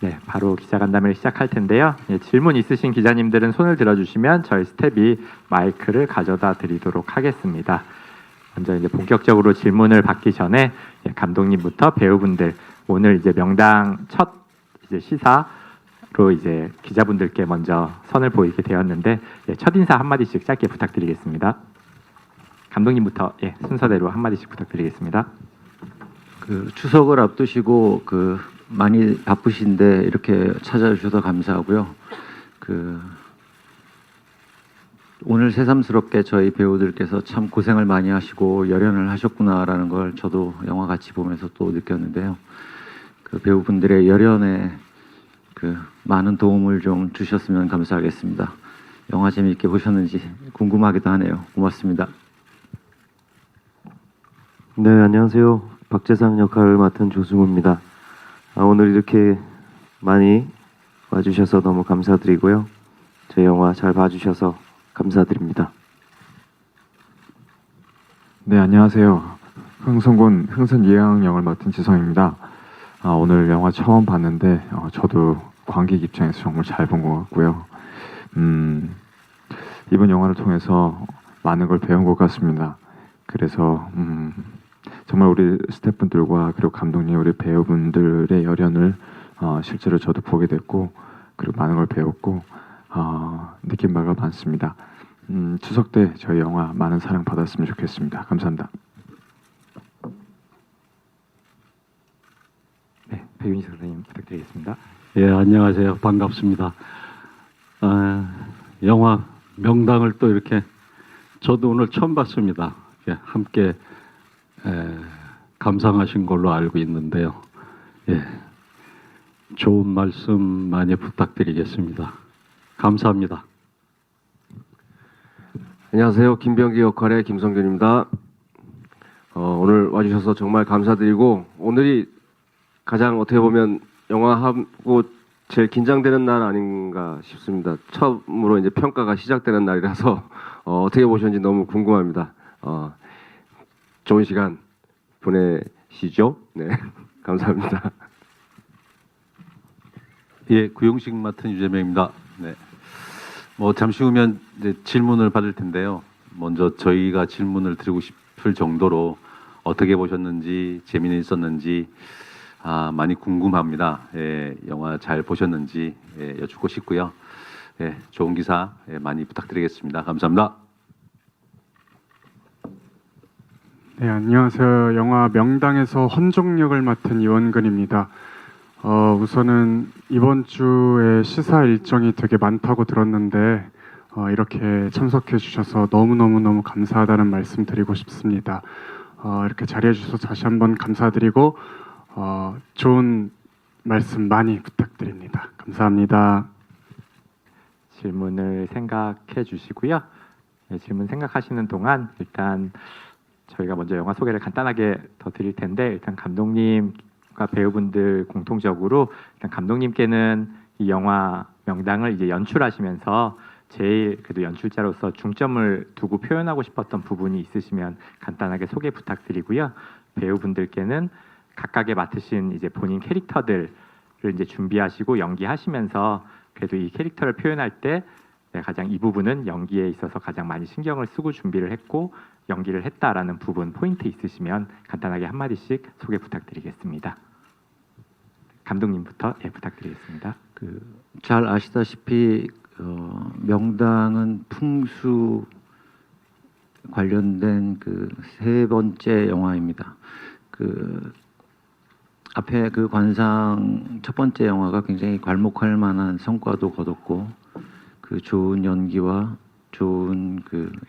네, 바로 기자간담회를 시작할 텐데요. 예, 질문 있으신 기자님들은 손을 들어주시면 저희 스텝이 마이크를 가져다 드리도록 하겠습니다. 먼저 이제 본격적으로 질문을 받기 전에 예, 감독님부터 배우분들 오늘 이제 명당 첫 이제 시사로 이제 기자분들께 먼저 선을 보이게 되었는데 예, 첫 인사 한 마디씩 짧게 부탁드리겠습니다. 감독님부터 예, 순서대로 한 마디씩 부탁드리겠습니다. 그 추석을 앞두시고 많이 바쁘신데 이렇게 찾아주셔서 감사하고요. 오늘 새삼스럽게 저희 배우들께서 참 고생을 많이 하시고 열연을 하셨구나라는 걸 저도 영화 같이 보면서 또 느꼈는데요. 그 배우분들의 열연에 많은 도움을 좀 주셨으면 감사하겠습니다. 영화 재미있게 보셨는지 궁금하기도 하네요. 고맙습니다. 네, 안녕하세요. 박재상 역할을 맡은 조승우입니다. 오늘 이렇게 많이 와주셔서 너무 감사드리고요. 제 영화 잘 봐주셔서 감사드립니다. 네, 안녕하세요. 흥선군 흥선 예양 역을 맡은 지성입니다. 오늘 영화 처음 봤는데 저도 관객 입장에서 정말 잘 본 것 같고요. 이번 영화를 통해서 많은 걸 배운 것 같습니다. 그래서 정말 우리 스태프분들과 그리고 감독님, 우리 배우분들의 열연을 실제로 저도 보게 됐고 그리고 많은 걸 배웠고 느낀 바가 많습니다. 추석 때 저희 영화 많은 사랑 받았으면 좋겠습니다. 감사합니다. 네, 배윤희 선생님 부탁드리겠습니다. 예, 안녕하세요. 반갑습니다. 영화 명당을 또 이렇게 저도 오늘 처음 봤습니다. 함께 감상하신 걸로 알고 있는데요. 예, 좋은 말씀 많이 부탁드리겠습니다. 감사합니다. 안녕하세요. 김병기 역할의 김성균입니다. 오늘 와주셔서 정말 감사드리고 오늘이 가장 어떻게 보면 영화하고 제일 긴장되는 날 아닌가 싶습니다. 처음으로 이제 평가가 시작되는 날이라서 어떻게 보셨는지 너무 궁금합니다. 좋은 시간 보내시죠. 네, 감사합니다. 예, 구용식 맡은 유재명입니다. 네, 뭐 잠시 후면 이제 질문을 받을 텐데요. 먼저 저희가 질문을 드리고 싶을 정도로 어떻게 보셨는지 재미는 있었는지 많이 궁금합니다. 예, 영화 잘 보셨는지 여쭙고 싶고요. 예, 좋은 기사 많이 부탁드리겠습니다. 감사합니다. 네, 안녕하세요. 영화 명당에서 헌종 역을 맡은 이원근입니다. 우선은 이번 주에 시사 일정이 되게 많다고 들었는데 이렇게 참석해 주셔서 너무 감사하다는 말씀 드리고 싶습니다. 이렇게 자리해 주셔서 다시 한번 감사드리고 좋은 말씀 많이 부탁드립니다. 감사합니다. 질문을 생각해 주시고요. 네, 질문 생각하시는 동안 일단 저희가 먼저 영화 소개를 간단하게 더 드릴 텐데 일단 감독님과 배우분들 공통적으로 일단 감독님께는 이 영화 명당을 이제 연출하시면서 제일 그래도 연출자로서 중점을 두고 표현하고 싶었던 부분이 있으시면 간단하게 소개 부탁드리고요. 배우분들께는 각각의 맡으신 이제 본인 캐릭터들을 이제 준비하시고 연기하시면서 그래도 이 캐릭터를 표현할 때 가장 이 부분은 연기에 있어서 가장 많이 신경을 쓰고 준비를 했고 연기를 했다라는 부분 포인트 있으시면 간단하게 한 마디씩 소개 부탁드리겠습니다. 감독님부터 부탁드리겠습니다. 잘 아시다시피 명당은 풍수 관련된 세 번째 영화입니다. 앞에 관상 첫 번째 영화가 굉장히 괄목할 만한 성과도 거뒀고 좋은 연기와 좋은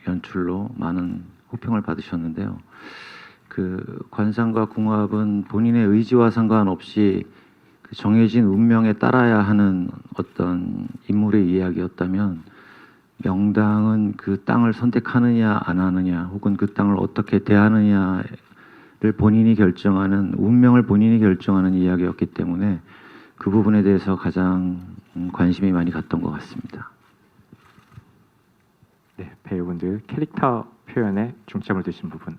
연출로 많은 호평을 받으셨는데요. 관상과 궁합은 본인의 의지와 상관없이 정해진 운명에 따라야 하는 어떤 인물의 이야기였다면 명당은 그 땅을 선택하느냐 안 하느냐 혹은 그 땅을 어떻게 대하느냐를 본인이 결정하는 운명을 본인이 결정하는 이야기였기 때문에 그 부분에 대해서 가장 관심이 많이 갔던 것 같습니다. 네, 배우분들 캐릭터 표현에 중점을 두신 부분.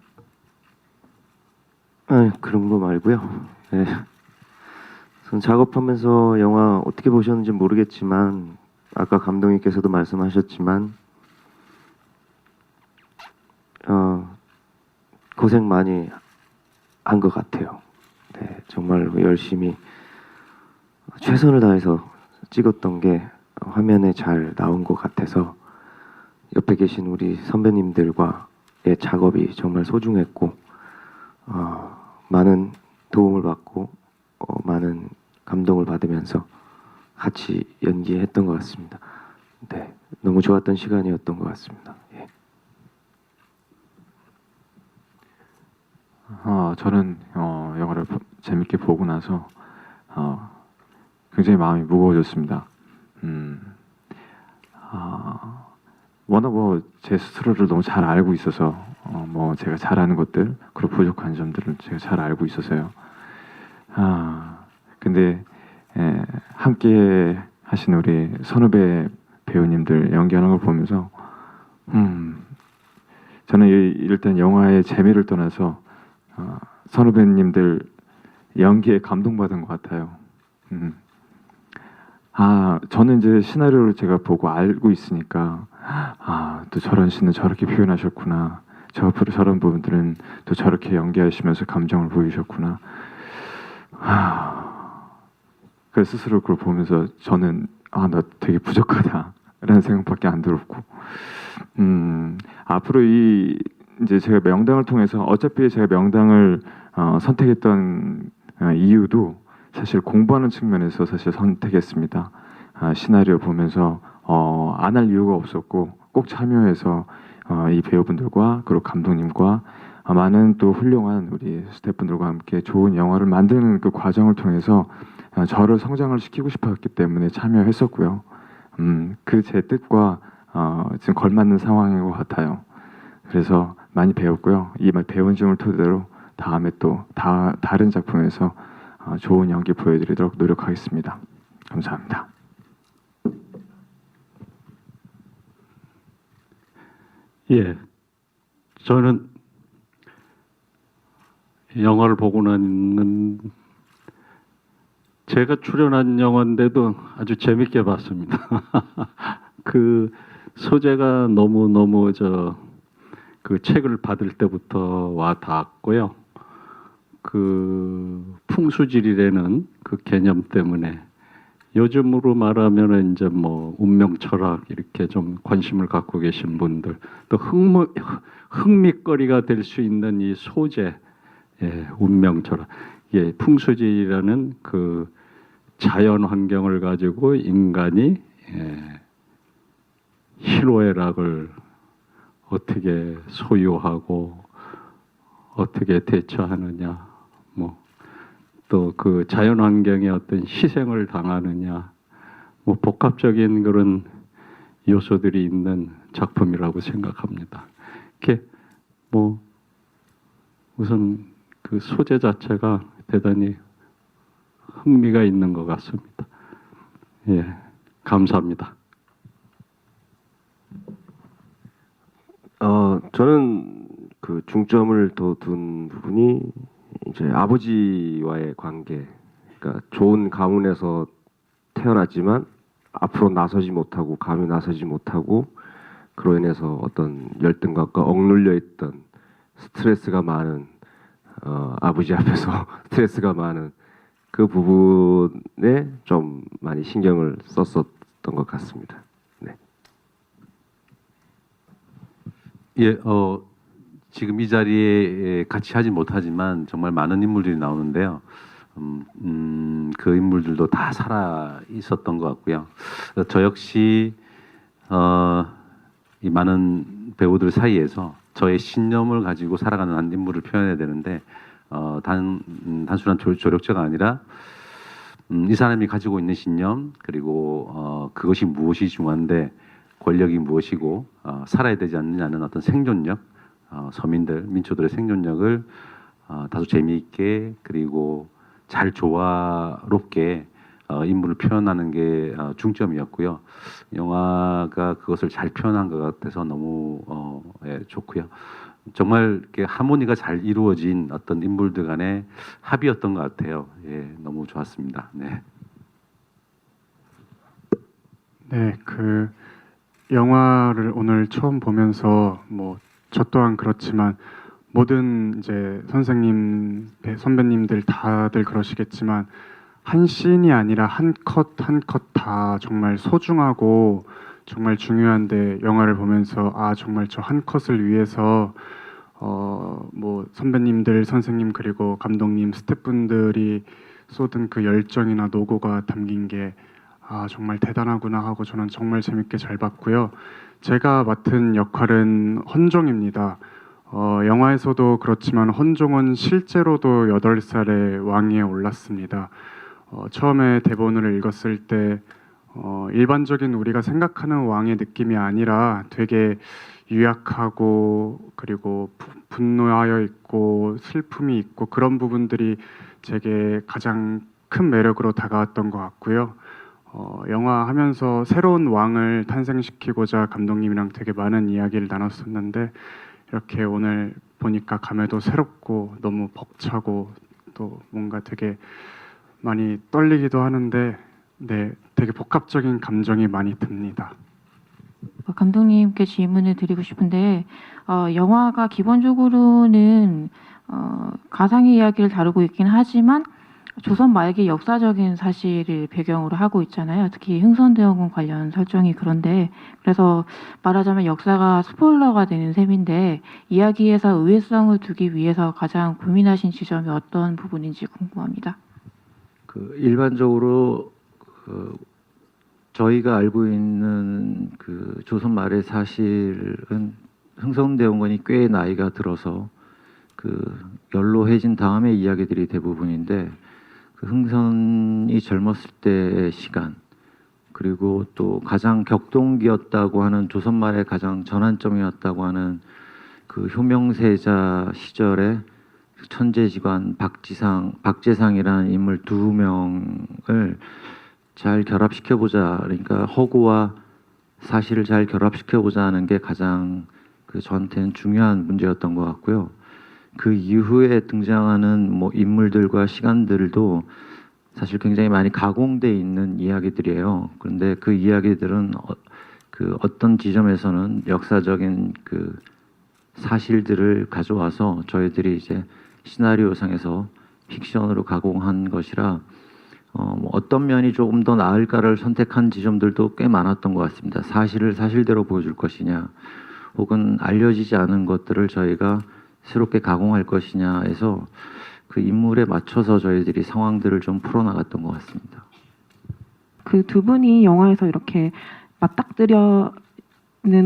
그런 거 말고요. 네. 전 작업하면서 영화 어떻게 보셨는지 모르겠지만 아까 감독님께서도 말씀하셨지만 고생 많이 한 것 같아요. 네, 정말 열심히 최선을 다해서 찍었던 게 화면에 잘 나온 것 같아서 옆에 계신 우리 선배님들과의 작업이 정말 소중했고 많은 도움을 받고 많은 감동을 받으면서 같이 연기했던 것 같습니다. 네, 너무 좋았던 시간이었던 것 같습니다. 예. 저는 영화를 재밌게 보고 나서 굉장히 마음이 무거워졌습니다. 워낙 제 스스로를 너무 잘 알고 있어서 제가 잘하는 것들 그리고 부족한 점들을 제가 잘 알고 있어서요. 근데 함께 하신 우리 선후배 배우님들 연기하는 걸 보면서 저는 일단 영화의 재미를 떠나서 선후배님들 연기에 감동받은 것 같아요. 저는 이제 시나리오를 제가 보고 알고 있으니까 또 저런 씬은 저렇게 표현하셨구나. 저런 부분들은 또 저렇게 연기하시면서 감정을 보이셨구나. 그래서 스스로 그걸 보면서 저는 나 되게 부족하다라는 생각밖에 안 들었고 앞으로 이제 제가 명당을 통해서 어차피 제가 명당을 선택했던 이유도 사실 공부하는 측면에서 사실 선택했습니다. 시나리오 보면서 안 할 이유가 없었고 꼭 참여해서 이 배우분들과 그리고 감독님과 많은 또 훌륭한 우리 스태프분들과 함께 좋은 영화를 만드는 그 과정을 통해서 저를 성장을 시키고 싶었기 때문에 참여했었고요. 그 제 뜻과 지금 걸맞는 상황인 것 같아요. 그래서 많이 배웠고요. 이 배운 점을 토대로 다음에 또 다른 작품에서 좋은 연기 보여드리도록 노력하겠습니다. 감사합니다. 예, 저는 영화를 보고 나는 제가 출연한 영화인데도 아주 재밌게 봤습니다. 그 소재가 너무 그 책을 받을 때부터 와 닿았고요. 그 풍수지리라는 그 개념 때문에 요즘으로 말하면 이제 운명 철학 이렇게 좀 관심을 갖고 계신 분들 또 흥미거리가 될 수 있는 이 소재, 운명 철학, 풍수지리라는 그 자연 환경을 가지고 인간이 희로애락을 어떻게 소유하고 어떻게 대처하느냐, 또 그 자연 환경에 어떤 희생을 당하느냐, 복합적인 그런 요소들이 있는 작품이라고 생각합니다. 이렇게 우선 그 소재 자체가 대단히 흥미가 있는 것 같습니다. 예, 감사합니다. 저는 그 중점을 더 둔 부분이 이제 아버지와의 관계. 그러니까 좋은 가문에서 태어났지만 앞으로 나서지 못하고 감히 나서지 못하고 그로 인해서 어떤 열등감과 억눌려 있던 스트레스가 많은 아버지 앞에서 스트레스가 많은 그 부분에 좀 많이 신경을 썼었던 것 같습니다. 네. 예, 지금 이 자리에 같이 하지 못하지만 정말 많은 인물들이 나오는데요. 그 인물들도 다 살아 있었던 것 같고요. 저 역시 이 많은 배우들 사이에서 저의 신념을 가지고 살아가는 한 인물을 표현해야 되는데 단순한 조력자가 아니라 이 사람이 가지고 있는 신념 그리고 그것이 무엇이 중요한데 권력이 무엇이고 살아야 되지 않느냐는 어떤 생존력, 서민들, 민초들의 생존력을 다소 재미있게 그리고 잘 조화롭게 인물을 표현하는 게 중점이었고요. 영화가 그것을 잘 표현한 것 같아서 너무 예, 좋고요. 정말 이렇게 하모니가 잘 이루어진 어떤 인물들 간의 합이었던 것 같아요. 예, 너무 좋았습니다. 네. 네, 그 영화를 오늘 처음 보면서 뭐 저 또한 그렇지만 모든 이제 선생님, 선배님들 다들 그러시겠지만 한 씬이 아니라 한 컷 한 컷 다 정말 소중하고 정말 중요한데 영화를 보면서 아 정말 저 한 컷을 위해서 뭐 선배님들, 선생님 그리고 감독님, 스태프분들이 쏟은 그 열정이나 노고가 담긴 게 아 정말 대단하구나 하고 저는 정말 재밌게 잘 봤고요. 제가 맡은 역할은 헌종입니다. 영화에서도 그렇지만 헌종은 실제로도 8살에 왕위에 올랐습니다. 처음에 대본을 읽었을 때 일반적인 우리가 생각하는 왕의 느낌이 아니라 되게 유약하고 그리고 분노하여 있고 슬픔이 있고 그런 부분들이 제게 가장 큰 매력으로 다가왔던 것 같고요. 영화 하면서 새로운 왕을 탄생시키고자 감독님이랑 되게 많은 이야기를 나눴었는데 이렇게 오늘 보니까 감회도 새롭고 너무 벅차고 또 뭔가 되게 많이 떨리기도 하는데 네, 되게 복합적인 감정이 많이 듭니다. 감독님께 질문을 드리고 싶은데 영화가 기본적으로는 가상의 이야기를 다루고 있긴 하지만 조선 말기 역사적인 사실을 배경으로 하고 있잖아요. 특히 흥선대원군 관련 설정이 그런데 그래서 말하자면 역사가 스포일러가 되는 셈인데 이야기에서 의외성을 두기 위해서 가장 고민하신 지점이 어떤 부분인지 궁금합니다. 그 일반적으로 저희가 알고 있는 그 조선 말의 사실은 흥선대원군이 꽤 나이가 들어서 그 연로해진 다음의 이야기들이 대부분인데 그 흥선이 젊었을 때의 시간 그리고 또 가장 격동기였다고 하는 조선 말의 가장 전환점이었다고 하는 그 효명세자 시절에 천재지관 박재상이라는 인물 2명을 잘 결합시켜보자. 그러니까 허구와 사실을 잘 결합시켜보자 하는 게 가장 그 저한테는 중요한 문제였던 것 같고요. 그 이후에 등장하는 뭐 인물들과 시간들도 사실 굉장히 많이 가공돼 있는 이야기들이에요. 그런데 그 이야기들은 그 어떤 지점에서는 역사적인 그 사실들을 가져와서 저희들이 이제 시나리오상에서 픽션으로 가공한 것이라 뭐 어떤 면이 조금 더 나을까를 선택한 지점들도 꽤 많았던 것 같습니다. 사실을 사실대로 보여줄 것이냐, 혹은 알려지지 않은 것들을 저희가 새롭게 가공할 것이냐에서 그 인물에 맞춰서 저희들이 상황들을 좀 풀어나갔던 것 같습니다. 그 두 분이 영화에서 이렇게 맞닥뜨려는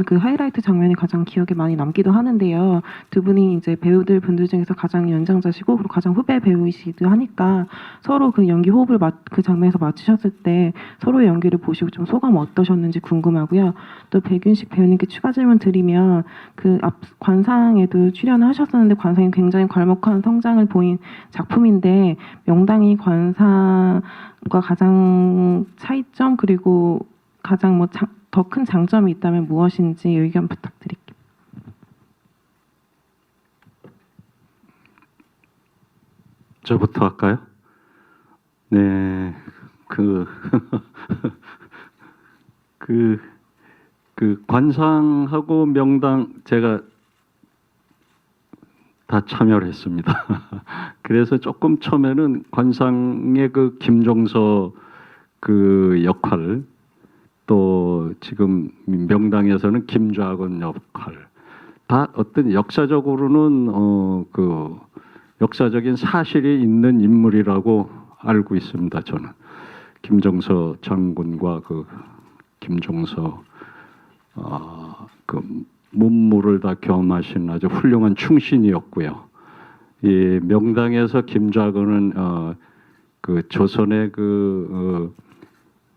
그 하이라이트 장면이 가장 기억에 많이 남기도 하는데요. 두 분이 이제 분들 중에서 가장 연장자시고 그리고 가장 후배 배우이시기도 하니까 서로 그 연기 호흡을 그 장면에서 맞추셨을 때 서로의 연기를 보시고 좀 소감 어떠셨는지 궁금하고요. 또 백윤식 배우님께 추가 질문 드리면 그 앞 관상에도 출연하셨었는데 관상이 굉장히 괄목한 성장을 보인 작품인데 명당이 관상과 가장 차이점 그리고 가장 뭐 더 큰 장점이 있다면 무엇인지 의견 부탁드릴게요. 저부터 할까요? 네, 그 관상하고 명당 제가 다 참여를 했습니다. 그래서 조금 처음에는 관상의 그 김종서 그 역할, 또 지금 명당에서는 김좌건 역할, 다 어떤 역사적으로는 그 역사적인 사실이 있는 인물이라고 알고 있습니다. 저는 김종서 장군과 그 김종서 그 문무를 다 겸하신 아주 훌륭한 충신이었고요. 이 명당에서 김좌건은 그 조선의 그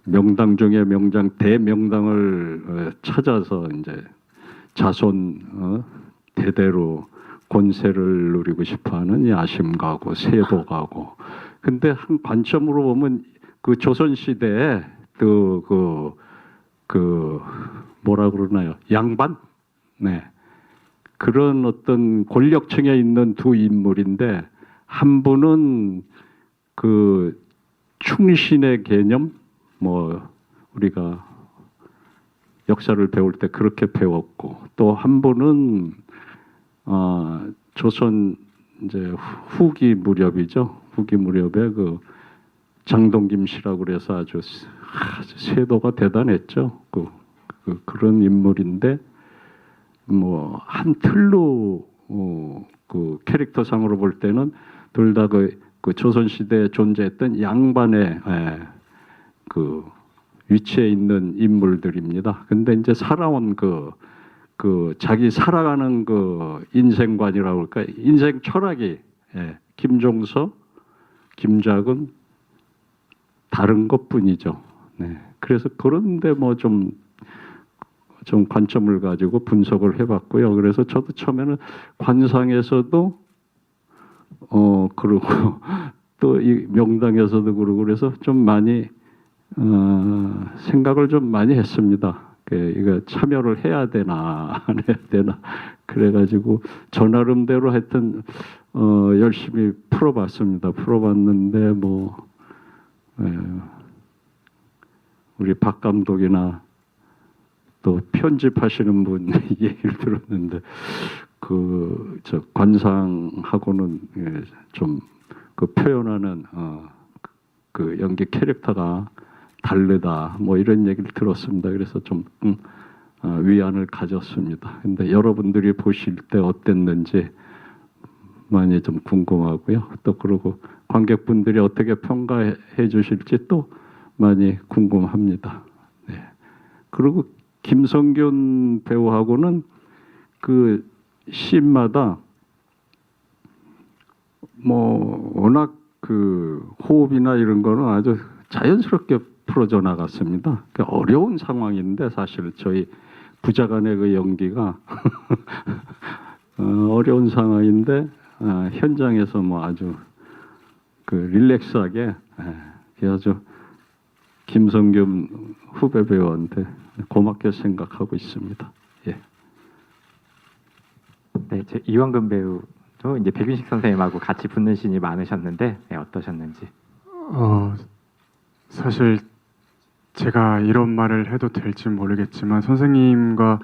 명당 중에 명당 대명당을 찾아서 이제 자손 대대로 권세를 누리고 싶어하는 야심가고 세도가고. 근데 한 관점으로 보면 그 조선 시대에 그 뭐라 그러나요? 양반? 네. 그런 어떤 권력층에 있는 두 인물인데 한 분은 그 충신의 개념 뭐 우리가 역사를 배울 때 그렇게 배웠고 또 한 분은 조선 이제 후기 무렵이죠. 후기 무렵에 그 장동김 씨라고 그래서 아주 세도가 대단했죠. 그런 인물인데 뭐 한 틀로 그 캐릭터상으로 볼 때는 둘 다 그 조선 시대에 존재했던 양반의 그 위치에 있는 인물들입니다. 근데 이제 살아온 그 자기 살아가는 그 인생관이라고 할까 인생 철학이 김종서, 김작은 다른 것뿐이죠. 네. 그래서 그런데 뭐 좀 관점을 가지고 분석을 해봤고요. 그래서 저도 처음에는 관상에서도 그러고 또 이 명당에서도 그러고 그래서 좀 많이 생각을 좀 많이 했습니다. 이거 참여를 해야 되나 안 해야 되나 그래가지고 저 나름대로 하여튼 열심히 풀어봤습니다. 풀어봤는데 뭐 우리 박 감독이나 또 편집하시는 분 얘기를 들었는데 저 관상하고는 좀 그 표현하는 그 연기 캐릭터가 다르다 뭐 이런 얘기를 들었습니다. 그래서 좀 위안을 가졌습니다. 근데 여러분들이 보실 때 어땠는지 많이 좀 궁금하고요. 또 그리고 관객분들이 어떻게 평가해 주실지 또 많이 궁금합니다. 네. 그리고 김성균 배우하고는 그 씬마다 뭐 워낙 그 호흡이나 이런 거는 아주 자연스럽게 풀어져 나갔습니다. 어려운 상황인데 사실 저희 부자간의 그 연기가 어려운 상황인데 현장에서 뭐 아주 그 릴렉스하게 그래서 김성균 후배 배우한테 고맙게 생각하고 있습니다. 예. 네, 제 이완근 배우도 이제 백윤식 선생님하고 같이 붙는 신이 많으셨는데 어떠셨는지? 사실 제가 이런 말을 해도 될지 모르겠지만 선생님과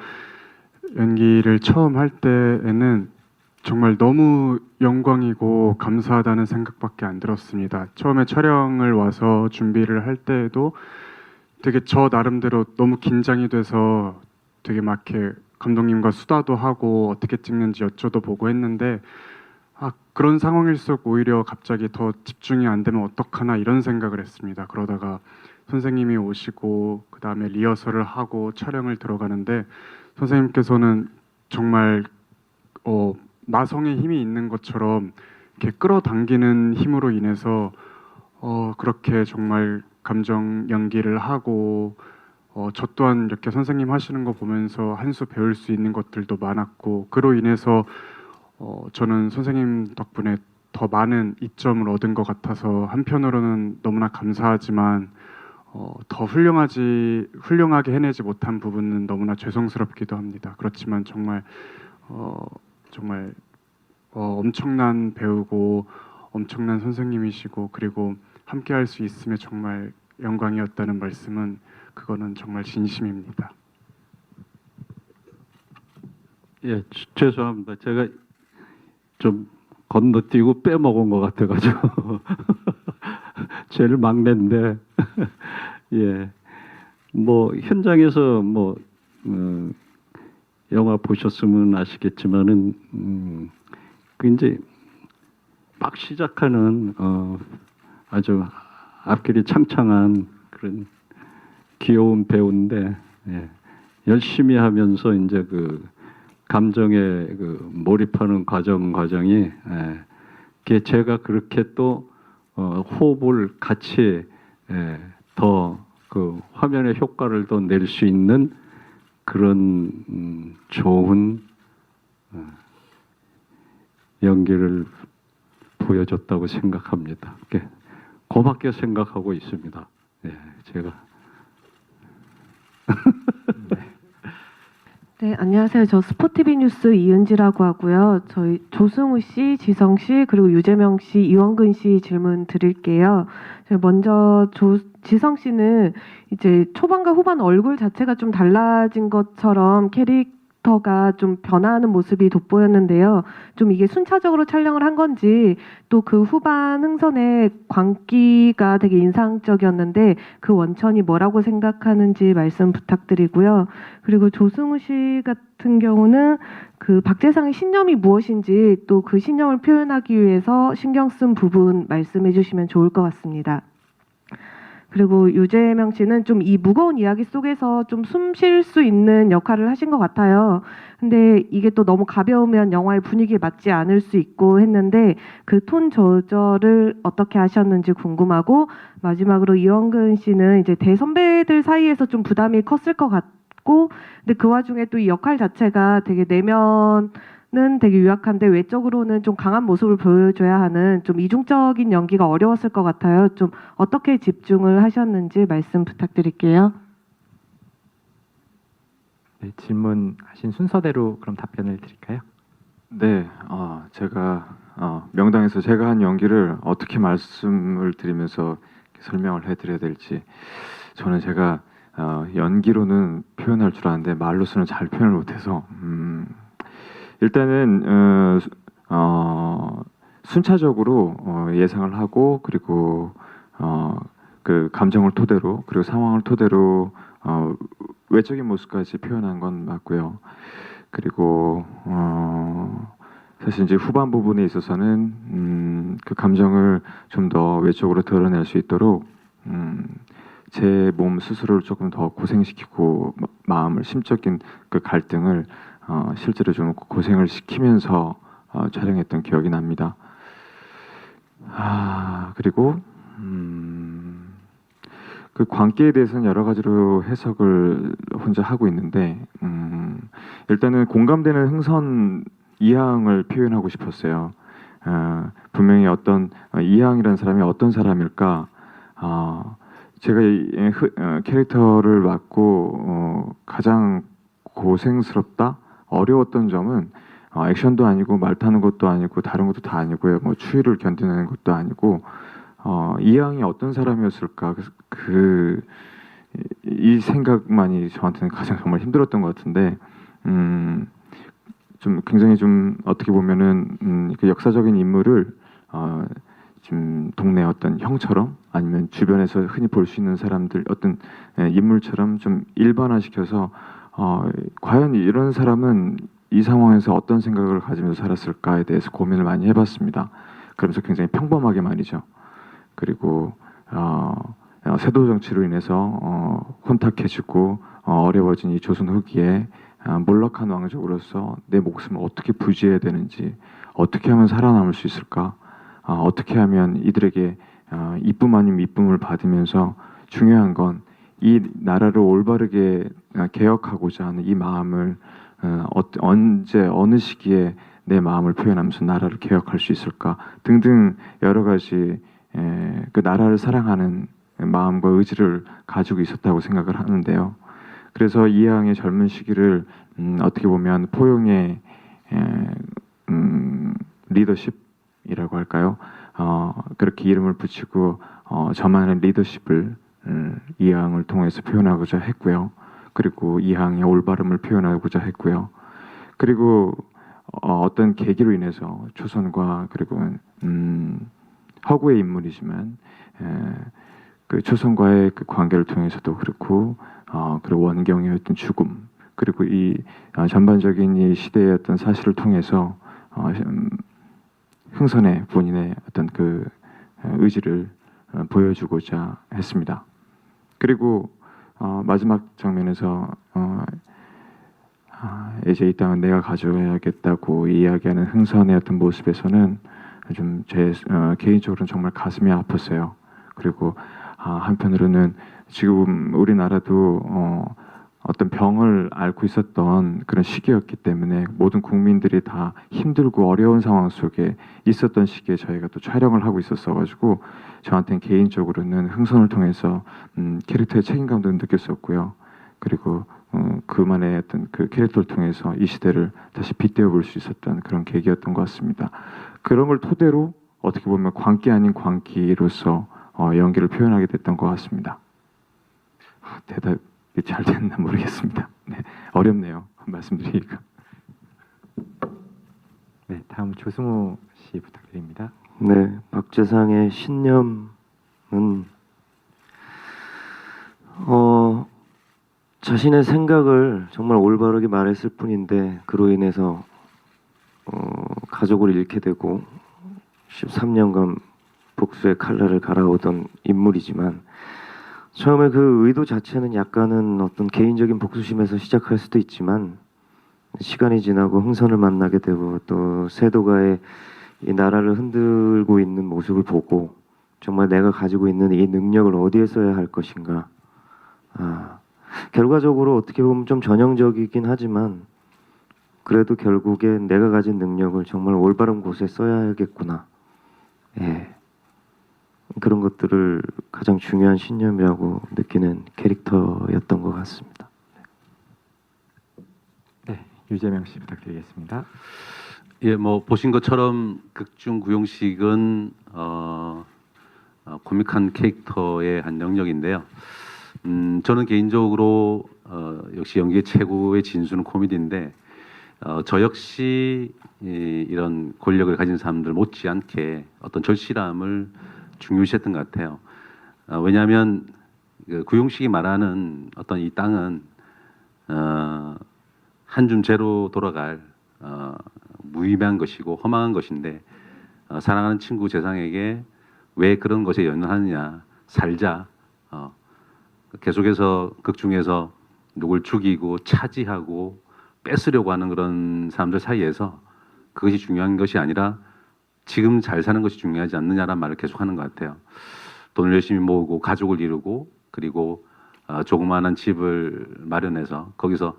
연기를 처음 할 때에는 정말 너무 영광이고 감사하다는 생각밖에 안 들었습니다. 처음에 촬영을 와서 준비를 할 때에도 되게 저 나름대로 너무 긴장이 돼서 되게 막 이렇게 감독님과 수다도 하고 어떻게 찍는지 여쭤도 보고 했는데 그런 상황일수록 오히려 갑자기 더 집중이 안 되면 어떡하나 이런 생각을 했습니다. 그러다가 선생님이 오시고 그 다음에 리허설을 하고 촬영을 들어가는데 선생님께서는 정말 마성의 힘이 있는 것처럼 이렇게 끌어당기는 힘으로 인해서 그렇게 정말 감정 연기를 하고 저 또한 이렇게 선생님 하시는 거 보면서 한 수 배울 수 있는 것들도 많았고 그로 인해서 저는 선생님 덕분에 더 많은 이점을 얻은 것 같아서 한편으로는 너무나 감사하지만 더 훌륭하게 해내지 못한 부분은 너무나 죄송스럽기도 합니다. 그렇지만 정말 엄청난 배우고 엄청난 선생님이시고 그리고 함께 할 수 있음에 정말 영광이었다는 말씀은 그거는 정말 진심입니다. 예, 죄송합니다. 제가 좀 건너뛰고 빼먹은 것 같아가지고 제일 막내인데 예, 뭐 현장에서 뭐 영화 보셨으면 아시겠지만은 그 이제 막 시작하는 아주 앞길이 창창한 그런 귀여운 배우인데 열심히 하면서 이제 그 감정에 그 몰입하는 과정이 그게 제가 그렇게 또 호흡을 같이 더 그 화면의 효과를 더 낼 수 있는 그런 좋은 연기를 보여줬다고 생각합니다. 고맙게 생각하고 있습니다. 예, 제가. 네, 안녕하세요. 저 스포티비 뉴스 이은지라고 하고요. 저희 조승우 씨, 지성 씨, 그리고 유재명 씨, 이원근 씨 질문 드릴게요. 먼저 지성 씨는 이제 초반과 후반 얼굴 자체가 좀 달라진 것처럼 캐릭터가 좀 변화하는 모습이 돋보였는데요. 좀 이게 순차적으로 촬영을 한 건지 또 그 후반 흥선의 광기가 되게 인상적이었는데 그 원천이 뭐라고 생각하는지 말씀 부탁드리고요. 그리고 조승우 씨 같은 경우는 그 박재상의 신념이 무엇인지 또 그 신념을 표현하기 위해서 신경 쓴 부분 말씀해 주시면 좋을 것 같습니다. 그리고 유재명 씨는 좀 이 무거운 이야기 속에서 좀 숨 쉴 수 있는 역할을 하신 것 같아요. 근데 이게 또 너무 가벼우면 영화의 분위기에 맞지 않을 수 있고 했는데 그 톤 조절을 어떻게 하셨는지 궁금하고, 마지막으로 이원근 씨는 이제 대선배들 사이에서 좀 부담이 컸을 것 같고, 근데 그 와중에 또 이 역할 자체가 되게 내면은 되게 유약한데 외적으로는 좀 강한 모습을 보여줘야 하는 좀 이중적인 연기가 어려웠을 것 같아요. 좀 어떻게 집중을 하셨는지 말씀 부탁드릴게요. 네, 질문하신 순서대로 그럼 답변을 드릴까요? 네, 제가 명당에서 제가 한 연기를 어떻게 말씀을 드리면서 설명을 해드려야 될지, 저는 제가 연기로는 표현할 줄 아는데 말로서는 잘 표현을 못해서 일단은 순차적으로 예상을 하고, 그리고 그 감정을 토대로, 그리고 상황을 토대로 외적인 모습까지 표현한 건 맞고요. 그리고 사실 이제 후반 부분에 있어서는 그 감정을 좀 더 외적으로 드러낼 수 있도록 제 몸 스스로를 조금 더 고생시키고, 마음을, 심적인 그 갈등을 실제로 좀 고생을 시키면서 촬영했던 기억이 납니다. 그리고 그 광기에 대해서는 여러 가지로 해석을 혼자 하고 있는데, 일단은 공감되는 흥선 이항을 표현하고 싶었어요. 분명히 어떤 이항이라는 사람이 어떤 사람일까, 제가 이 캐릭터를 맡고 가장 고생스럽다, 어려웠던 점은 액션도 아니고 말 타는 것도 아니고 다른 것도 다 아니고요. 뭐 추위를 견디는 것도 아니고 이항이 어떤 사람이었을까, 이 생각만이 저한테는 가장 정말 힘들었던 것 같은데, 좀 굉장히 좀 어떻게 보면은 그 역사적인 인물을 지금 동네 어떤 형처럼, 아니면 주변에서 흔히 볼 수 있는 사람들 어떤 인물처럼 좀 일반화시켜서 과연 이런 사람은 이 상황에서 어떤 생각을 가지면서 살았을까에 대해서 고민을 많이 해봤습니다. 그러면서 굉장히 평범하게 말이죠. 그리고 세도 정치로 인해서 혼탁해지고 어려워진 이 조선 후기에 몰락한 왕족으로서 내 목숨을 어떻게 부지해야 되는지, 어떻게 하면 살아남을 수 있을까, 어떻게 하면 이들에게 이쁨 아니면 이쁨을 받으면서, 중요한 건 이 나라를 올바르게 개혁하고자 하는 이 마음을 언제 어느 시기에 내 마음을 표현하면서 나라를 개혁할 수 있을까 등등 여러 가지 그 나라를 사랑하는 마음과 의지를 가지고 있었다고 생각을 하는데요. 그래서 이항의 젊은 시기를 어떻게 보면 포용의 리더십이라고 할까요? 그렇게 이름을 붙이고 저만의 리더십을 이항을 통해서 표현하고자 했고요. 그리고 이항의 올바름을 표현하고자 했고요. 그리고 어떤 계기로 인해서 조선과, 그리고 허구의 인물이지만 그 조선과의 그 관계를 통해서도 그렇고, 그리고 원경의 어떤 죽음, 그리고 이 전반적인 이 시대의 어떤 사실을 통해서 흥선의 본인의 어떤 그 의지를 보여주고자 했습니다. 그리고 마지막 장면에서 이제 이 땅은 내가 가져야겠다고 이야기하는 흥선의 어떤 모습에서는 좀 제 개인적으로는 정말 가슴이 아팠어요. 그리고 한편으로는 지금 우리나라도 어떤 병을 앓고 있었던 그런 시기였기 때문에 모든 국민들이 다 힘들고 어려운 상황 속에 있었던 시기에 저희가 또 촬영을 하고 있었어가지고 저한테는 개인적으로는 흥선을 통해서 캐릭터의 책임감도 느꼈었고요. 그리고 그만의 어떤 그 캐릭터를 통해서 이 시대를 다시 빗대어 볼 수 있었던 그런 계기였던 것 같습니다. 그런 걸 토대로 어떻게 보면 광기 아닌 광기로서 연기를 표현하게 됐던 것 같습니다. 대답이 잘 됐나 모르겠습니다. 네, 어렵네요. 말씀드리기가. 네, 다음 조승우 씨 부탁드립니다. 네, 박재상의 신념은 자신의 생각을 정말 올바르게 말했을 뿐인데 그로 인해서 가족을 잃게 되고 13년간 복수의 칼날을 갈아오던 인물이지만 처음에 그 의도 자체는 약간은 어떤 개인적인 복수심에서 시작할 수도 있지만 시간이 지나고 흥선을 만나게 되고 또 세도가의 이 나라를 흔들고 있는 모습을 보고 정말 내가 가지고 있는 이 능력을 어디에 써야 할 것인가. 결과적으로 어떻게 보면 좀 전형적이긴 하지만 그래도 결국에 내가 가진 능력을 정말 올바른 곳에 써야겠구나. 예. 그런 것들을 가장 중요한 신념이라고 느끼는 캐릭터였던 것 같습니다. 네, 유재명 씨 부탁드리겠습니다. 예, 뭐 보신 것처럼 극중 구용식은 코믹한 캐릭터의 한 영역인데요. 저는 개인적으로 역시 연기의 최고의 진수는 코미디인데 저 역시 이런 권력을 가진 사람들 못지않게 어떤 절실함을 중요시했던 것 같아요. 왜냐하면 그 구용식이 말하는 어떤 이 땅은 한 줌 재로 돌아갈 무의미한 것이고 허망한 것인데 사랑하는 친구 재상에게 왜 그런 것에 연연하느냐, 살자. 계속해서 극중에서 누굴 죽이고 차지하고 뺏으려고 하는 그런 사람들 사이에서 그것이 중요한 것이 아니라 지금 잘 사는 것이 중요하지 않느냐라는 말을 계속하는 것 같아요. 돈을 열심히 모으고 가족을 이루고 그리고 조그마한 집을 마련해서 거기서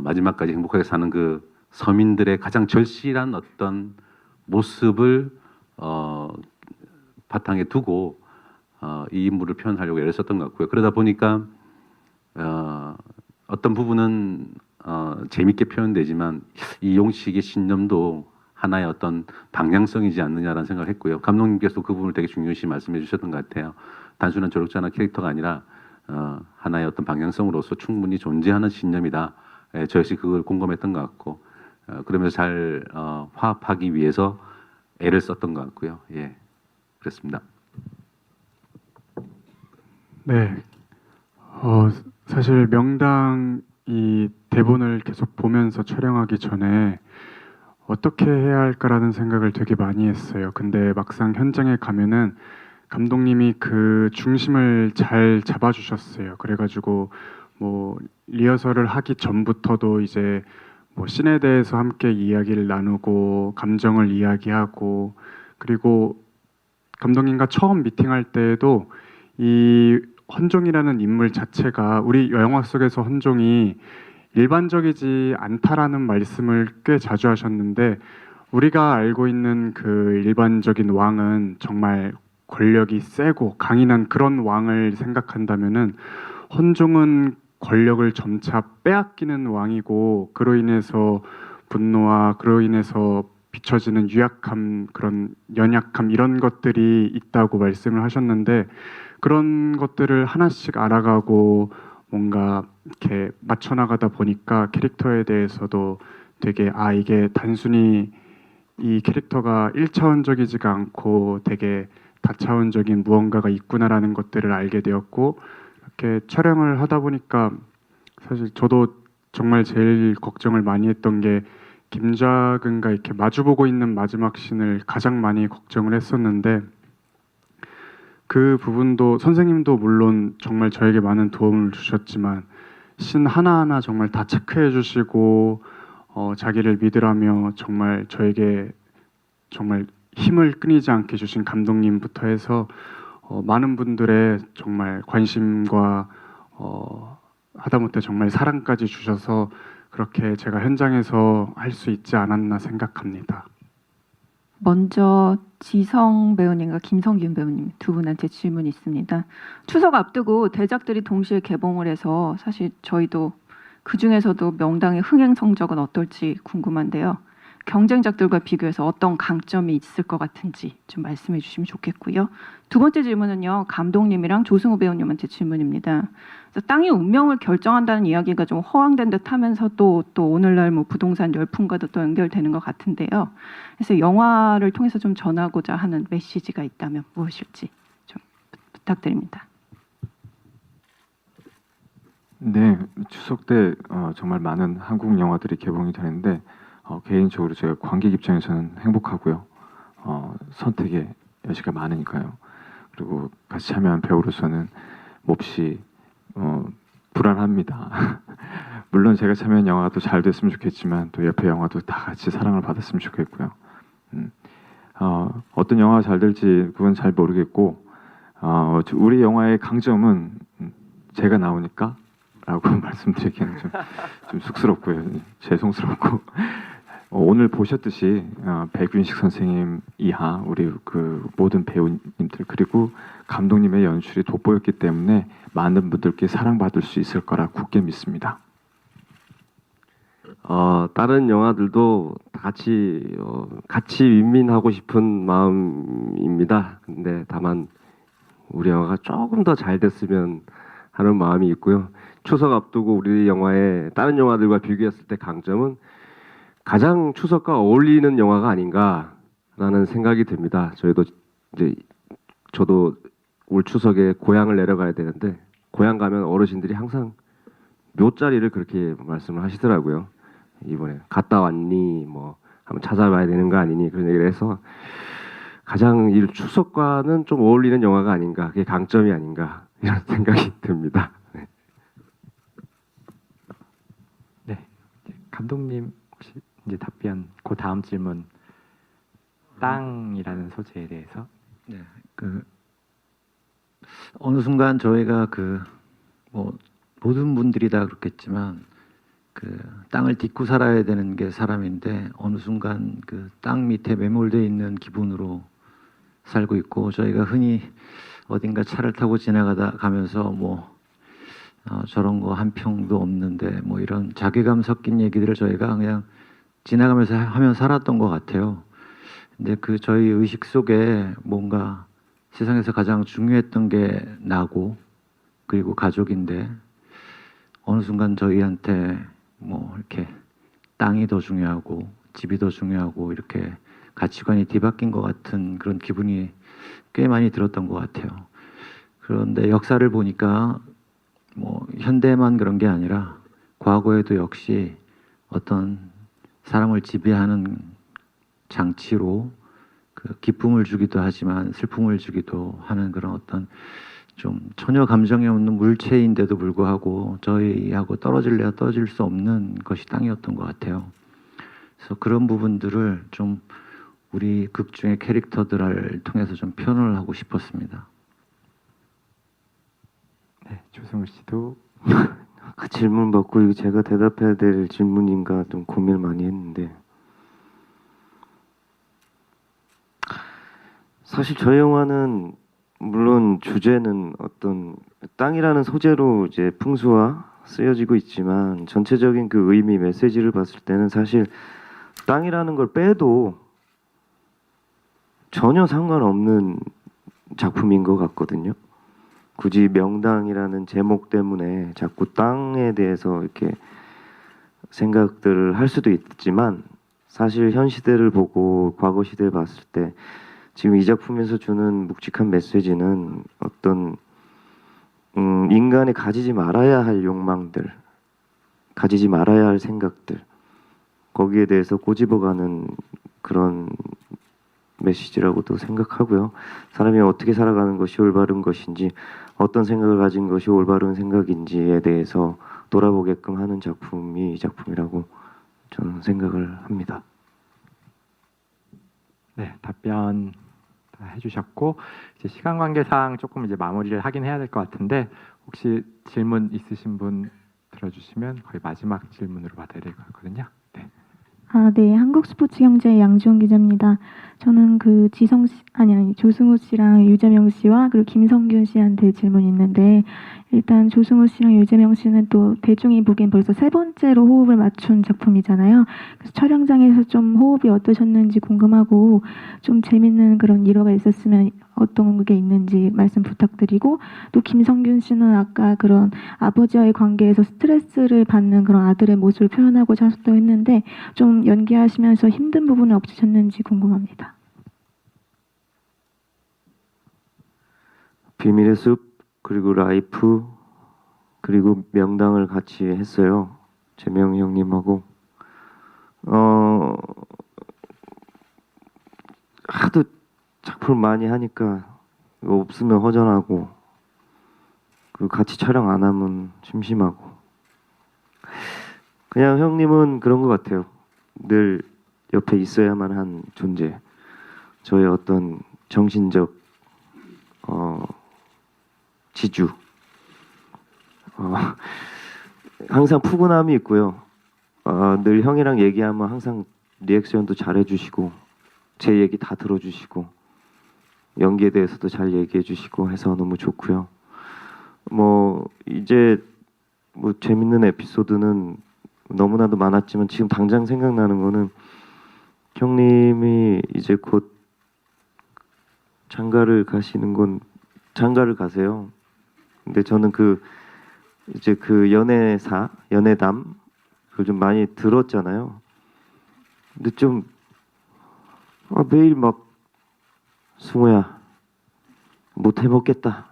마지막까지 행복하게 사는 그 서민들의 가장 절실한 어떤 모습을 바탕에 두고 이 인물을 표현하려고 애를 썼던 것 같고요. 그러다 보니까 어떤 부분은 재밌게 표현되지만 이 용식의 신념도 하나의 어떤 방향성이지 않느냐라는 생각을 했고요. 감독님께서 그 부분을 되게 중요시 말씀해 주셨던 것 같아요. 단순한 조력자나 캐릭터가 아니라 하나의 어떤 방향성으로서 충분히 존재하는 신념이다. 저 역시 그걸 공감했던 것 같고 그러면서 잘 화합하기 위해서 애를 썼던 것 같고요. 예, 그렇습니다. 네, 사실 명당 이 대본을 계속 보면서 촬영하기 전에 어떻게 해야 할까라는 생각을 되게 많이 했어요. 근데 막상 현장에 가면은 감독님이 그 중심을 잘 잡아주셨어요. 그래가지고 뭐 리허설을 하기 전부터도 이제 뭐 씬에 대해서 함께 이야기를 나누고 감정을 이야기하고 그리고 감독님과 처음 미팅할 때에도 이 헌종이라는 인물 자체가 우리 영화 속에서 헌종이 일반적이지 않다라는 말씀을 꽤 자주 하셨는데 우리가 알고 있는 그 일반적인 왕은 정말 권력이 세고 강인한 그런 왕을 생각한다면은 헌종은 권력을 점차 빼앗기는 왕이고 그로 인해서 분노와 그로 인해서 비춰지는 유약함 그런 연약함 이런 것들이 있다고 말씀을 하셨는데 그런 것들을 하나씩 알아가고 뭔가 이렇게 맞춰나가다 보니까 캐릭터에 대해서도 되게 이게 단순히 이 캐릭터가 1차원적이지가 않고 되게 다차원적인 무언가가 있구나라는 것들을 알게 되었고 이렇게 촬영을 하다 보니까 사실 저도 정말 제일 걱정을 많이 했던 게 김좌근과 이렇게 마주보고 있는 마지막 씬을 가장 많이 걱정을 했었는데 그 부분도 선생님도 물론 정말 저에게 많은 도움을 주셨지만 씬 하나하나 정말 다 체크해 주시고 자기를 믿으라며 정말 저에게 정말 힘을 끊이지 않게 주신 감독님부터 해서 많은 분들의 정말 관심과 하다못해 정말 사랑까지 주셔서 그렇게 제가 현장에서 할 수 있지 않았나 생각합니다. 먼저 지성 배우님과 김성균 배우님 두 분한테 질문이 있습니다. 추석 앞두고 대작들이 동시에 개봉을 해서 사실 저희도 그 중에서도 명당의 흥행 성적은 어떨지 궁금한데요. 경쟁작들과 비교해서 어떤 강점이 있을 것 같은지 좀 말씀해 주시면 좋겠고요. 두 번째 질문은요. 감독님이랑 조승우 배우님한테 질문입니다. 그래서 땅이 운명을 결정한다는 이야기가 좀 허황된 듯 하면서도 또 오늘날 뭐 부동산 열풍과도 또 연결되는 것 같은데요. 그래서 영화를 통해서 좀 전하고자 하는 메시지가 있다면 무엇일지 좀 부탁드립니다. 네, 추석 때 정말 많은 한국 영화들이 개봉이 되는데 개인적으로 제가 관객 입장에서는 행복하고요. 선택의 여지가 많으니까요. 그리고 같이 참여한 배우로서는 몹시 불안합니다. 물론 제가 참여한 영화가 또 잘 됐으면 좋겠지만 또 옆에 영화도 다 같이 사랑을 받았으면 좋겠고요. 어떤 영화가 잘 될지 그건 잘 모르겠고 우리 영화의 강점은 제가 나오니까 라고 말씀드리기에는 좀 쑥스럽고요. 죄송스럽고 오늘 보셨듯이 백윤식 선생님 이하 우리 그 모든 배우님들 그리고 감독님의 연출이 돋보였기 때문에 많은 분들께 사랑받을 수 있을 거라 굳게 믿습니다. 다른 영화들도 다 같이 윈윈하고 싶은 마음입니다. 근데 다만 우리 영화가 조금 더 잘 됐으면 하는 마음이 있고요. 추석 앞두고 우리 영화의 다른 영화들과 비교했을 때 강점은 가장 추석과 어울리는 영화가 아닌가라는 생각이 듭니다. 저도 올 추석에 고향을 내려가야 되는데 고향 가면 어르신들이 항상 묘자리를 그렇게 말씀을 하시더라고요. 이번에 갔다 왔니 뭐 한번 찾아봐야 되는 거 아니니 그런 얘기를 해서 가장 이 추석과는 좀 어울리는 영화가 아닌가, 그게 강점이 아닌가 이런 생각이 듭니다. 네. 네, 감독님 혹시 이제 답변, 그 다음 질문 땅이라는 소재에 대해서. 네, 어느 순간 저희가 뭐 모든 분들이 다 그렇겠지만 땅을 딛고 살아야 되는 게 사람인데 어느 순간 땅 밑에 매몰되어 있는 기분으로 살고 있고 저희가 흔히 어딘가 차를 타고 가면서 저런 거 한 평도 없는데 뭐 이런 자괴감 섞인 얘기들을 저희가 그냥 지나가면서 하며 살았던 것 같아요. 근데 저희 의식 속에 뭔가 세상에서 가장 중요했던 게 나고 그리고 가족인데 어느 순간 저희한테 이렇게 땅이 더 중요하고 집이 더 중요하고 이렇게 가치관이 뒤바뀐 것 같은 그런 기분이 꽤 많이 들었던 것 같아요. 그런데 역사를 보니까 현대만 그런 게 아니라 과거에도 역시 어떤 사람을 지배하는 장치로 기쁨을 주기도 하지만 슬픔을 주기도 하는 그런 어떤 좀 전혀 감정이 없는 물체인데도 불구하고 저희하고 떨어질래야 떨어질 수 없는 것이 땅이었던 것 같아요. 그래서 그런 부분들을 좀 우리 극 중의 캐릭터들을 통해서 좀 표현을 하고 싶었습니다. 네, 조승우 씨도. 그 질문 받고 이거 제가 대답해야 될 질문인가 좀 고민을 많이 했는데 사실 저희 영화는 물론 주제는 어떤 땅이라는 소재로 이제 풍수화 쓰여지고 있지만 전체적인 그 의미 메시지를 봤을 때는 사실 땅이라는 걸 빼도 전혀 상관없는 작품인 것 같거든요. 굳이 명당이라는 제목 때문에 자꾸 땅에 대해서 이렇게 생각들을 할 수도 있지만 사실 현 시대를 보고 과거 시대를 봤을 때 지금 이 작품에서 주는 묵직한 메시지는 어떤 인간이 가지지 말아야 할 욕망들, 가지지 말아야 할 생각들 거기에 대해서 꼬집어가는 그런 메시지라고도 생각하고요. 사람이 어떻게 살아가는 것이 올바른 것인지 어떤 생각을 가진 것이 올바른 생각인지에 대해서 돌아보게끔 하는 작품이 이 작품이라고 저는 생각을 합니다. 네, 답변 다 해주셨고 이제 시간 관계상 조금 이제 마무리를 하긴 해야 될 것 같은데 혹시 질문 있으신 분 들어주시면 거의 마지막 질문으로 받아야 될 것 같거든요. 네. 네, 한국스포츠경제 양지원 기자입니다. 저는 그 조승우 씨랑 유재명 씨와 그리고 김성균 씨한테 질문이 있는데, 일단 조승우 씨랑 유재명 씨는 또 대중이 보기엔 벌써 세 번째로 호흡을 맞춘 작품이잖아요. 그래서 촬영장에서 좀 호흡이 어떠셨는지 궁금하고, 좀 재밌는 그런 일화가 있었으면 어떤 게 있는지 말씀 부탁드리고, 또 김성균 씨는 아까 그런 아버지와의 관계에서 스트레스를 받는 그런 아들의 모습을 표현하고자 하셨다고 했는데, 좀 연기하시면서 힘든 부분은 없으셨는지 궁금합니다. 비밀의 숲 그리고 라이프 그리고 명당을 같이 했어요. 재명 형님하고 하도 작품 많이 하니까 이거 없으면 허전하고 그 같이 촬영 안 하면 심심하고 그냥 형님은 그런 것 같아요. 늘 옆에 있어야만 한 존재. 저의 어떤 정신적 지주. 항상 푸근함이 있고요. 늘 형이랑 얘기하면 항상 리액션도 잘 해주시고 제 얘기 다 들어주시고 연기에 대해서도 잘 얘기해 주시고 해서 너무 좋고요. 뭐 이제 뭐 재밌는 에피소드는 너무나도 많았지만 지금 당장 생각나는 거는 형님이 이제 곧 장가를 가세요. 근데 저는 이제 그 연애담 그걸 좀 많이 들었잖아요. 근데 좀 매일 막 승우야 못 해먹겠다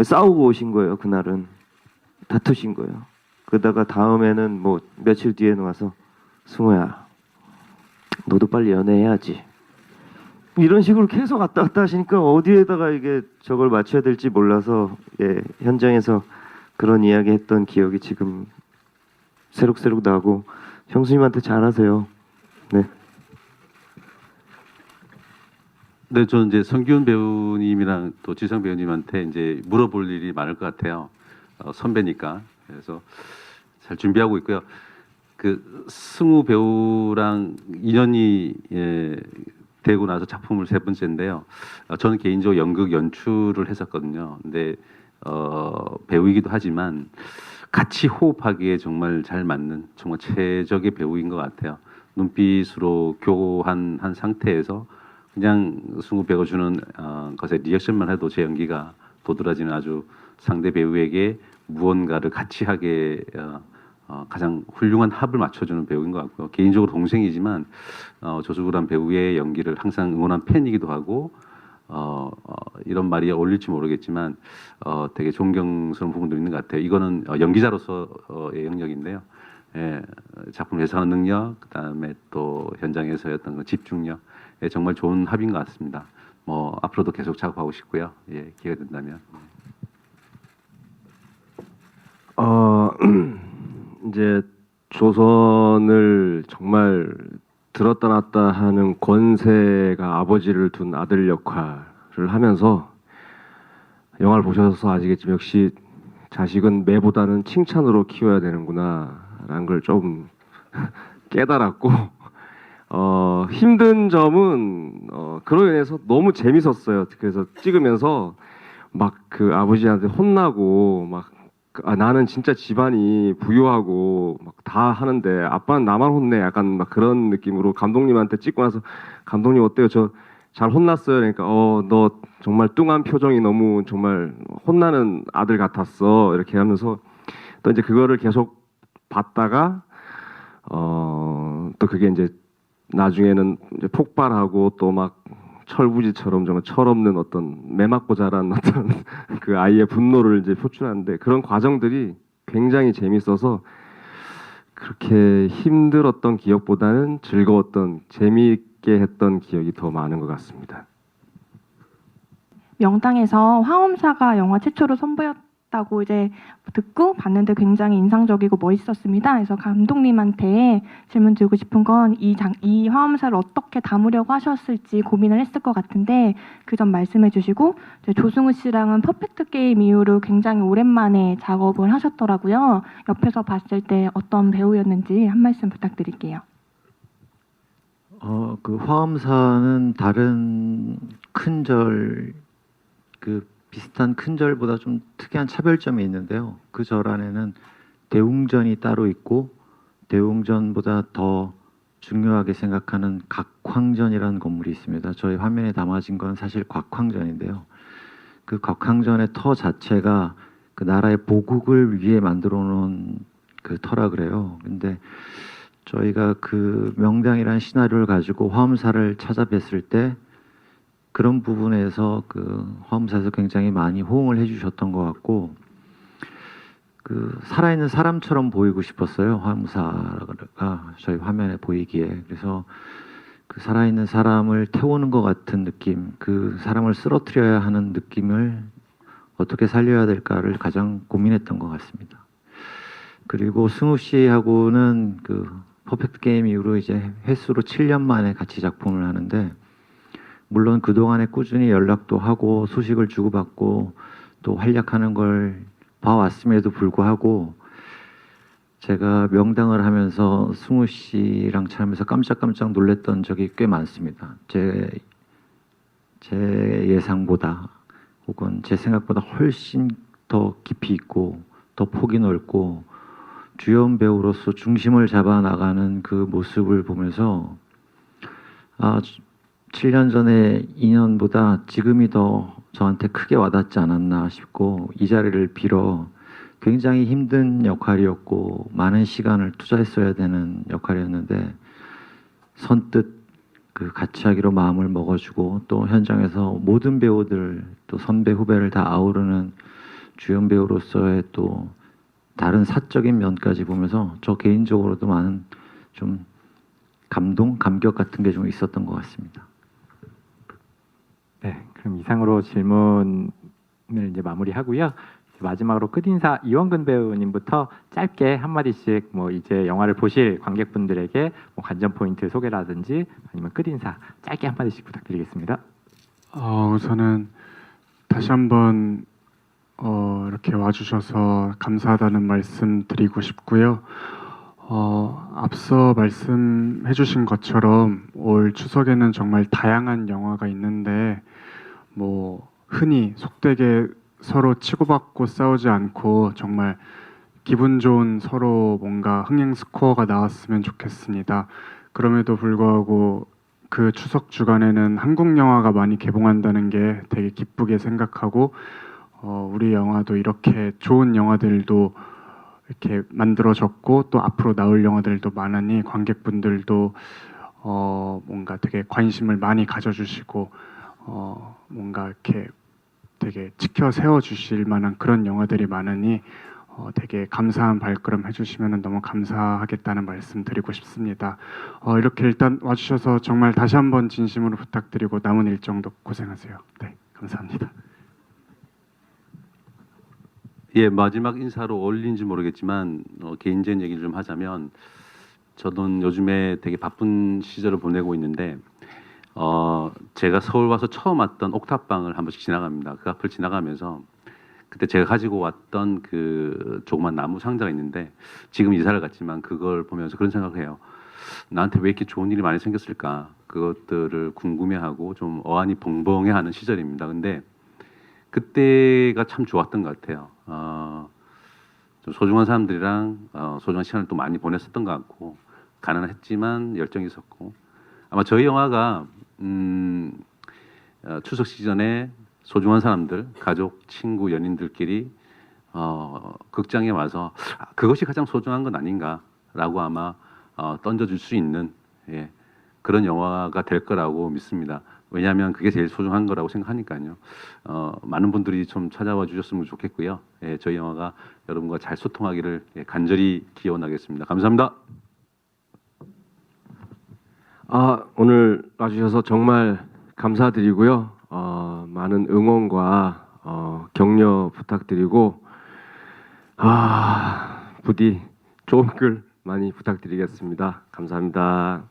싸우고 오신 거예요. 그날은 다투신 거예요. 그러다가 다음에는 뭐 며칠 뒤에는 와서 승우야 너도 빨리 연애해야지 이런 식으로 계속 왔다 갔다 하시니까 어디에다가 이게 저걸 맞춰야 될지 몰라서 현장에서 그런 이야기 했던 기억이 지금 새록새록 나고 형수님한테 잘하세요. 네, 저는 이제 성균 배우님이랑 또 지성 배우님한테 이제 물어볼 일이 많을 것 같아요. 선배니까. 그래서 잘 준비하고 있고요. 그 승우 배우랑 인연이 되고 나서 작품을 세 번째인데요. 저는 개인적으로 연극 연출을 했었거든요. 근데 배우이기도 하지만 같이 호흡하기에 정말 잘 맞는 정말 최적의 배우인 것 같아요. 눈빛으로 교환한 상태에서 그냥 승우 배우가 주는 것에 리액션만 해도 제 연기가 도드라지는 아주 상대 배우에게 무언가를 같이 하게 가장 훌륭한 합을 맞춰주는 배우인 것 같고요. 개인적으로 동생이지만 조수구란 배우의 연기를 항상 응원한 팬이기도 하고 이런 말이 어울릴지 모르겠지만 되게 존경스러운 부분도 있는 것 같아요. 이거는 연기자로서의 영역인데요. 작품 예상하는 능력, 그다음에 또 현장에서의 어떤 집중력, 정말 좋은 합인 것 같습니다. 뭐 앞으로도 계속 작업하고 싶고요. 기회가 된다면. 이제 조선을 정말 들었다 놨다 하는 권세가 아버지를 둔 아들 역할을 하면서 영화를 보셔서 아시겠지만 역시 자식은 매보다는 칭찬으로 키워야 되는구나라는 걸 좀 깨달았고 힘든 점은 그로 인해서 너무 재밌었어요. 그래서 찍으면서 막 그 아버지한테 혼나고 막 나는 진짜 집안이 부유하고 막 다 하는데 아빠는 나만 혼내 약간 막 그런 느낌으로 감독님한테 찍고 나서 감독님 어때요? 저 잘 혼났어요. 그러니까 너 정말 뚱한 표정이 너무 정말 혼나는 아들 같았어 이렇게 하면서 또 이제 그거를 계속 봤다가 또 그게 이제 나중에는 이제 폭발하고 또 막 철부지처럼 정말 철없는 어떤 매 맞고 자란 어떤 그 아이의 분노를 이제 표출하는데 그런 과정들이 굉장히 재밌어서 그렇게 힘들었던 기억보다는 즐거웠던 재미있게 했던 기억이 더 많은 것 같습니다. 명당에서 황엄사가 영화 최초로 다고 이제 듣고 봤는데 굉장히 인상적이고 멋있었습니다. 그래서 감독님한테 질문 드리고 싶은 건 이 화엄사를 어떻게 담으려고 하셨을지 고민을 했을 것 같은데 그 점 말씀해 주시고 이제 조승우 씨랑은 퍼펙트 게임 이후로 굉장히 오랜만에 작업을 하셨더라고요. 옆에서 봤을 때 어떤 배우였는지 한 말씀 부탁드릴게요. 그 화엄사는 다른 큰절 그 비슷한 큰 절보다 좀 특이한 차별점이 있는데요. 그 절 안에는 대웅전이 따로 있고 대웅전보다 더 중요하게 생각하는 각황전이라는 건물이 있습니다. 저희 화면에 담아진 건 사실 곽황전인데요. 그 곽황전의 터 자체가 그 나라의 보국을 위해 만들어 놓은 그 터라 그래요. 근데 저희가 그 명당이라는 시나리오를 가지고 화엄사를 찾아뵀을 때 그런 부분에서 그 화엄사에서 굉장히 많이 호응을 해주셨던 것 같고 그 살아있는 사람처럼 보이고 싶었어요. 화엄사가 저희 화면에 보이기에. 그래서 그 살아있는 사람을 태우는 것 같은 느낌, 그 사람을 쓰러뜨려야 하는 느낌을 어떻게 살려야 될까를 가장 고민했던 것 같습니다. 그리고 승우 씨하고는 그 퍼펙트 게임 이후로 이제 횟수로 7년 만에 같이 작품을 하는데 물론 그동안에 꾸준히 연락도 하고 소식을 주고받고 또 활약하는 걸 봐왔음에도 불구하고 제가 명당을 하면서 승우 씨랑 촬영하면서 깜짝깜짝 놀랐던 적이 꽤 많습니다. 제 예상보다 혹은 제 생각보다 훨씬 더 깊이 있고 더 폭이 넓고 주연 배우로서 중심을 잡아 나가는 그 모습을 보면서 7년 전의 인연보다 지금이 더 저한테 크게 와닿지 않았나 싶고 이 자리를 빌어 굉장히 힘든 역할이었고 많은 시간을 투자했어야 되는 역할이었는데 선뜻 그 같이 하기로 마음을 먹어주고 또 현장에서 모든 배우들 또 선배 후배를 다 아우르는 주연 배우로서의 또 다른 사적인 면까지 보면서 저 개인적으로도 많은 좀 감격 같은 게 좀 있었던 것 같습니다. 네, 그럼 이상으로 질문을 이제 마무리하고요. 마지막으로 끝인사 이원근 배우님부터 짧게 한 마디씩 뭐 이제 영화를 보실 관객분들에게 뭐 관전 포인트 소개라든지 아니면 끝인사 짧게 한 마디씩 부탁드리겠습니다. 우선은 다시 한번 이렇게 와주셔서 감사하다는 말씀 드리고 싶고요. 앞서 말씀해주신 것처럼 올 추석에는 정말 다양한 영화가 있는데 뭐 흔히 속되게 서로 치고받고 싸우지 않고 정말 기분 좋은 서로 뭔가 흥행 스코어가 나왔으면 좋겠습니다. 그럼에도 불구하고 그 추석 주간에는 한국 영화가 많이 개봉한다는 게 되게 기쁘게 생각하고 우리 영화도 이렇게 좋은 영화들도 이렇게 만들어졌고 또 앞으로 나올 영화들도 많으니 관객분들도 뭔가 되게 관심을 많이 가져주시고 뭔가 이렇게 되게 지켜 세워주실 만한 그런 영화들이 많으니 되게 감사한 발걸음 해주시면 너무 감사하겠다는 말씀 드리고 싶습니다. 이렇게 일단 와주셔서 정말 다시 한번 진심으로 부탁드리고 남은 일정도 고생하세요. 네, 감사합니다. 예, 마지막 인사로 어울리는지 모르겠지만 개인적인 얘기를 좀 하자면 저는 요즘에 되게 바쁜 시절을 보내고 있는데 제가 서울 와서 처음 왔던 옥탑방을 한 번씩 지나갑니다. 그 앞을 지나가면서 그때 제가 가지고 왔던 그 조그만 나무 상자가 있는데 지금 이사를 갔지만 그걸 보면서 그런 생각을 해요. 나한테 왜 이렇게 좋은 일이 많이 생겼을까? 그것들을 궁금해하고 좀 어안이 벙벙해하는 시절입니다. 근데 그때가 참 좋았던 것 같아요. 좀 소중한 사람들이랑 소중한 시간을 또 많이 보냈었던 것 같고 가난했지만 열정이 있었고 아마 저희 영화가 추석 시즌에 소중한 사람들, 가족, 친구, 연인들끼리 극장에 와서 그것이 가장 소중한 건 아닌가라고 아마 던져줄 수 있는 그런 영화가 될 거라고 믿습니다. 왜냐하면 그게 제일 소중한 거라고 생각하니까요. 많은 분들이 좀 찾아와 주셨으면 좋겠고요. 저희 영화가 여러분과 잘 소통하기를 간절히 기원하겠습니다. 감사합니다. 오늘 와주셔서 정말 감사드리고요. 많은 응원과 격려 부탁드리고 부디 좋은 글 많이 부탁드리겠습니다. 감사합니다.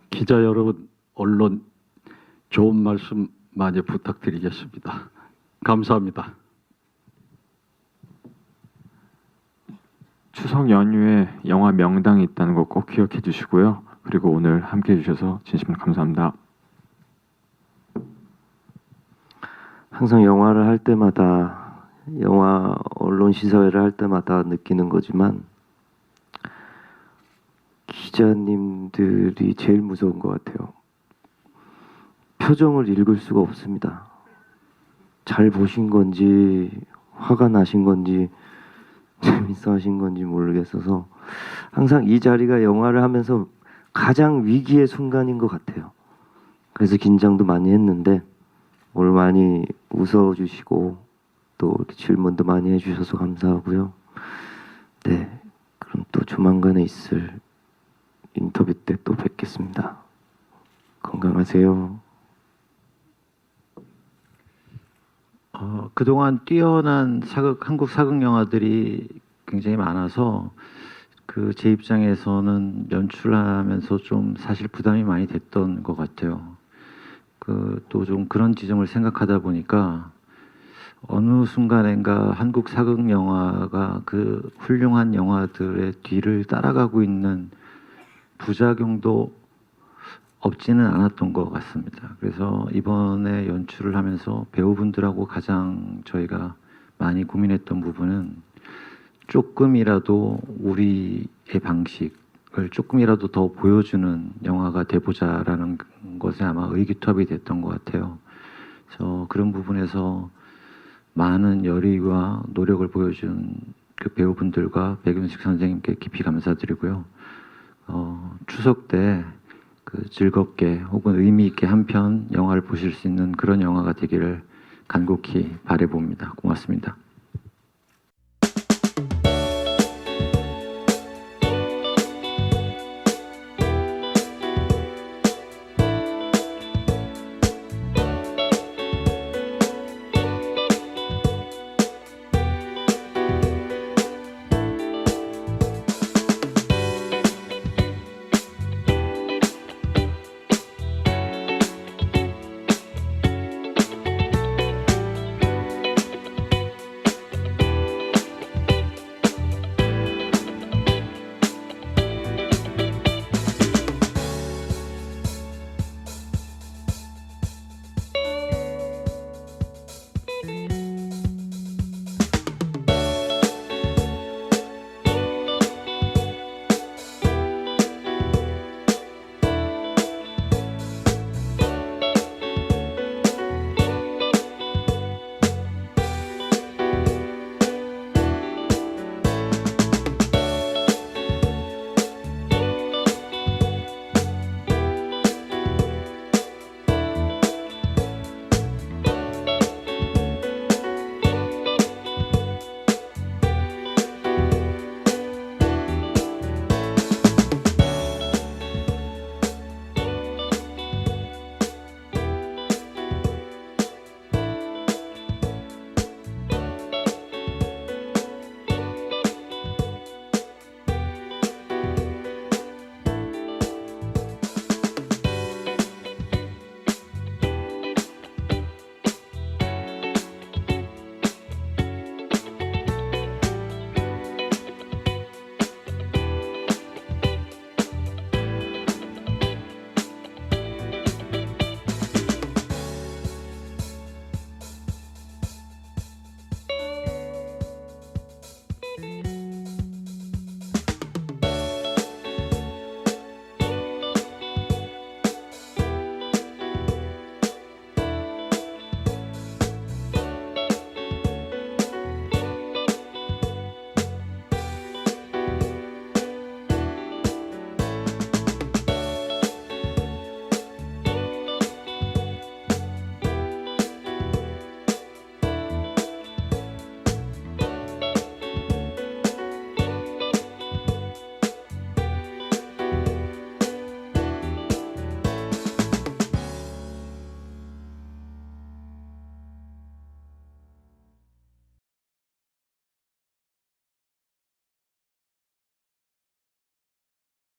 기자 여러분, 언론 좋은 말씀 많이 부탁드리겠습니다. 감사합니다. 추석 연휴에 영화 명당이 있다는 거 꼭 기억해 주시고요. 그리고 오늘 함께 해주셔서 진심으로 감사합니다. 항상 영화를 할 때마다 영화 언론 시사회를 할 때마다 느끼는 거지만 기자님들이 제일 무서운 것 같아요. 표정을 읽을 수가 없습니다. 잘 보신 건지 화가 나신 건지 재밌어 하신 건지 모르겠어서 항상 이 자리가 영화를 하면서 가장 위기의 순간인 것 같아요. 그래서 긴장도 많이 했는데 오늘 많이 웃어주시고 또 이렇게 질문도 많이 해주셔서 감사하고요. 네, 그럼 또 조만간에 있을 인터뷰 때 또 뵙겠습니다. 건강하세요. 그동안 뛰어난 한국 사극 영화들이 굉장히 많아서 제 입장에서는 연출하면서 좀 사실 부담이 많이 됐던 것 같아요. 또 좀 그런 지점을 생각하다 보니까 어느 순간인가 한국 사극 영화가 그 훌륭한 영화들의 뒤를 따라가고 있는 부작용도 없지는 않았던 것 같습니다. 그래서 이번에 연출을 하면서 배우분들하고 가장 저희가 많이 고민했던 부분은 조금이라도 우리의 방식을 조금이라도 더 보여주는 영화가 돼보자라는 것에 아마 의기투합이 됐던 것 같아요. 그래서 그런 부분에서 많은 열의와 노력을 보여준 그 배우분들과 백윤식 선생님께 깊이 감사드리고요. 추석 때 즐겁게 혹은 의미 있게 한 편 영화를 보실 수 있는 그런 영화가 되기를 간곡히 바라봅니다. 고맙습니다.